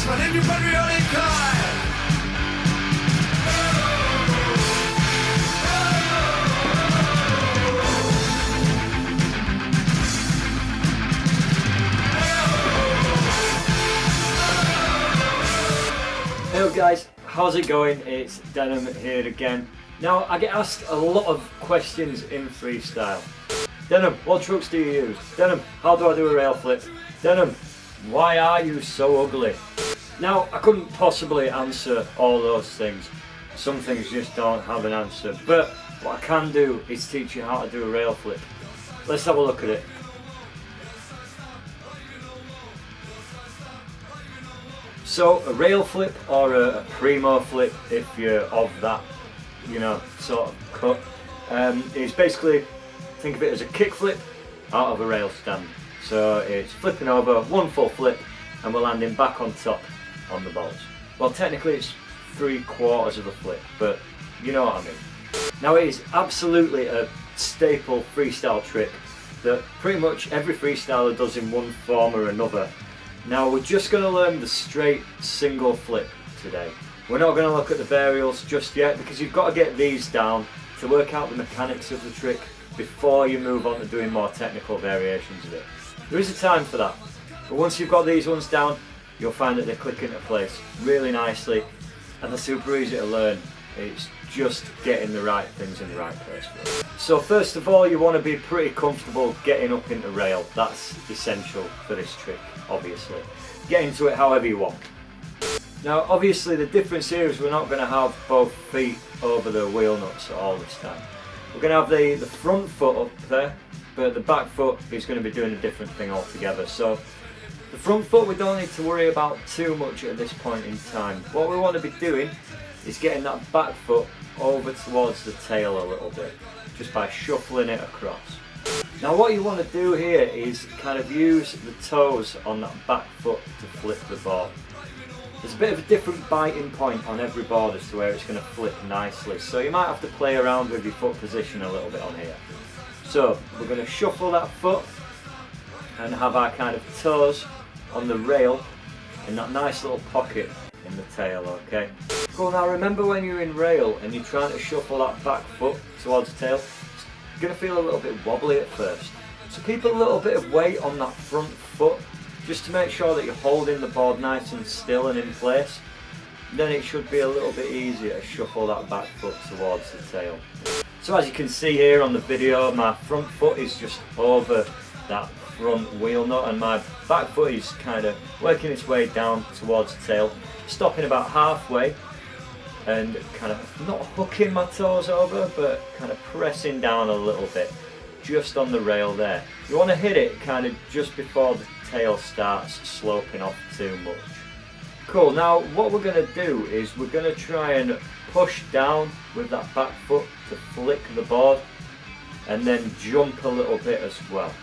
when everybody only cry. Hello guys, how's it going? It's Denham here again. Now I get asked a lot of questions in freestyle. Denham, what trucks do you use? Denham, how do I do a rail flip? Denham, why are you so ugly? Now I couldn't possibly answer all those things. Some things just don't have an answer, but what I can do is teach you how to do a rail flip. Let's have a look at it. So a rail flip or a Primo flip, if you're of that, sort of cut, is basically, think of it as a kick flip out of a rail stand. So it's flipping over, one full flip, and we're landing back on top on the balls. Well, technically it's 3/4 of a flip, but you know what I mean. Now it is absolutely a staple freestyle trick that pretty much every freestyler does in one form or another. Now we're just going to learn the straight single flip today. We're not going to look at the varials just yet because you've got to get these down to work out the mechanics of the trick before you move on to doing more technical variations of it. There is a time for that, but once you've got these ones down, you'll find that they click into place really nicely and they're super easy to learn. It's just getting the right things in the right place. So first of all, you want to be pretty comfortable getting up into rail. That's essential for this trick, obviously. Get into it however you want. Now obviously the difference here is we're not going to have both feet over the wheel nuts all this time. We're going to have the front foot up there, but the back foot is going to be doing a different thing altogether. So the front foot we don't need to worry about too much at this point in time. What we want to be doing is getting that back foot over towards the tail a little bit, just by shuffling it across. Now what you want to do here is kind of use the toes on that back foot to flip the board. There's a bit of a different biting point on every board as to where it's going to flip nicely, so you might have to play around with your foot position a little bit on here. So we're going to shuffle that foot and have our kind of toes on the rail in that nice little pocket in the tail, okay? Cool, now remember when you're in rail and you're trying to shuffle that back foot towards the tail, it's going to feel a little bit wobbly at first. So keep a little bit of weight on that front foot just to make sure that you're holding the board nice and still and in place. Then it should be a little bit easier to shuffle that back foot towards the tail. So as you can see here on the video, my front foot is just over that front wheel nut and my back foot is kind of working its way down towards the tail, stopping about halfway and kind of not hooking my toes over, but kind of pressing down a little bit just on the rail there. You want to hit it kind of just before the tail starts sloping off too much. Cool, now what we're going to do is we're going to try and push down with that back foot to flick the board and then jump a little bit as well.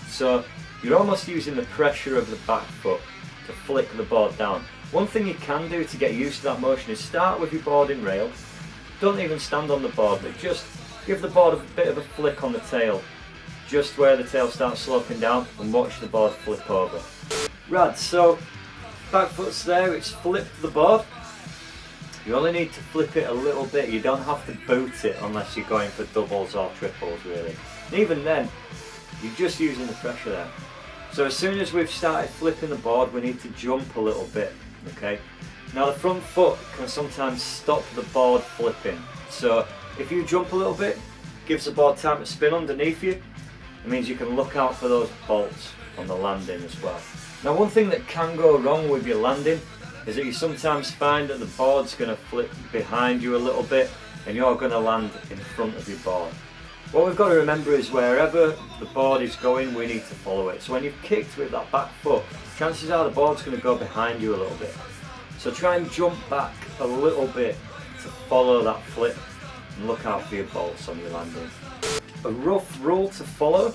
So you're almost using the pressure of the back foot to flick the board down. One thing you can do to get used to that motion is start with your board in rail. Don't even stand on the board, but just give the board a bit of a flick on the tail, just where the tail starts sloping down, and watch the board flip over. Rad, so back foot's there, it's flipped the board. You only need to flip it a little bit, you don't have to boot it unless you're going for doubles or triples really. And even then, you're just using the pressure there. So as soon as we've started flipping the board, we need to jump a little bit, okay? Now the front foot can sometimes stop the board flipping. So if you jump a little bit, gives the board time to spin underneath you. It means you can look out for those bolts on the landing as well. Now one thing that can go wrong with your landing is that you sometimes find that the board's going to flip behind you a little bit and you're going to land in front of your board. What we've got to remember is wherever the board is going, we need to follow it. So when you've kicked with that back foot, chances are the board's going to go behind you a little bit. So try and jump back a little bit to follow that flip and look out for your bolts on your landing. A rough rule to follow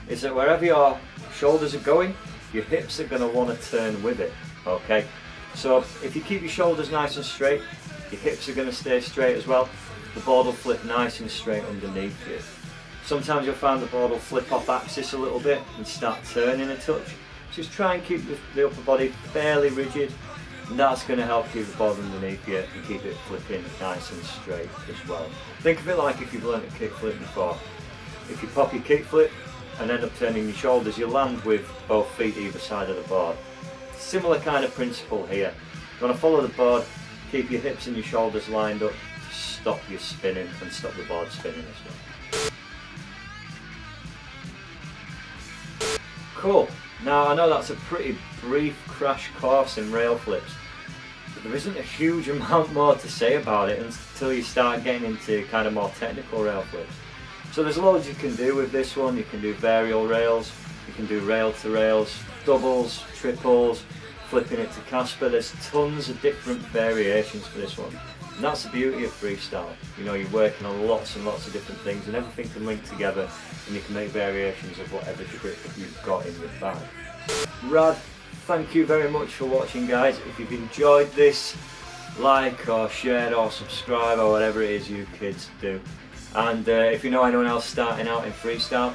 is that wherever your shoulders are going, your hips are going to want to turn with it, okay? So if you keep your shoulders nice and straight, your hips are going to stay straight as well. The board will flip nice and straight underneath you. Sometimes you'll find the board will flip off axis a little bit and start turning a touch. Just try and keep the upper body fairly rigid, And that's going to help keep the board underneath you and keep it flipping nice and straight as well. Think of it like if you've learnt a kickflip before. If you pop your kickflip and end up turning your shoulders, you land with both feet either side of the board. Similar kind of principle here. You want to follow the board, keep your hips and your shoulders lined up to stop you spinning and stop the board spinning as well. Cool. Now I know that's a pretty brief crash course in rail flips, but there isn't a huge amount more to say about it until you start getting into kind of more technical rail flips. So there's loads you can do with this one. You can do varial rails, you can do rail to rails, doubles, triples, flipping it to Casper. There's tons of different variations for this one. And that's the beauty of freestyle. You know, you're working on lots and lots of different things and everything can link together and you can make variations of whatever grip you've got in your bag. Rad, thank you very much for watching, guys. If you've enjoyed this, like or share or subscribe or whatever it is you kids do. And if you know anyone else starting out in freestyle,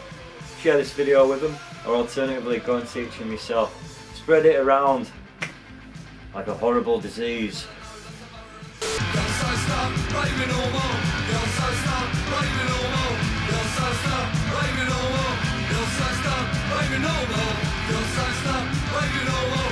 share this video with them, or alternatively go and teach them yourself. Spread it around like a horrible disease. Raving no more.